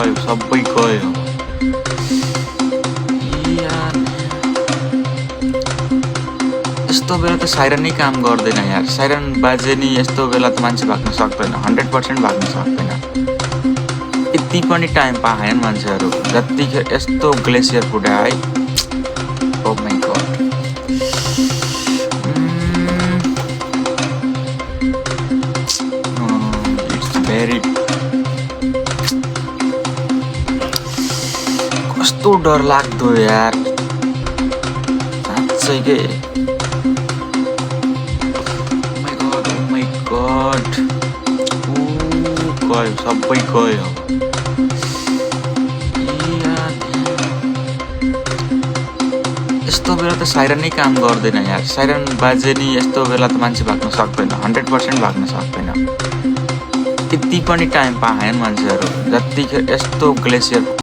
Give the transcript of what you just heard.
गयो सबै गयो यार यस्तो बेला त साइरन नै काम गर्दैन यार साइरन बाजे नि यस्तो बेला त मान्छे भाग्न सक्दैन 100% भाग्न सक्दैन यति पनि टाइम पाएन मान्छेहरू जतिखेर यस्तो ग्लेसियर फुटाए oh my god it's very कस्तो डर लाग्दो यार साँच्चै के गॉड गयो सबै गयो यस्तो बेला त साइरन नै काम गर्दैन यार साइरन बाजे नि यस्तो बेला त मान्छे भाग्न सक्दैन 100% भाग्न सक्दैन यति पनि टाइम पाएन मान्छेहरू जतिखेर यस्तो ग्लेसियर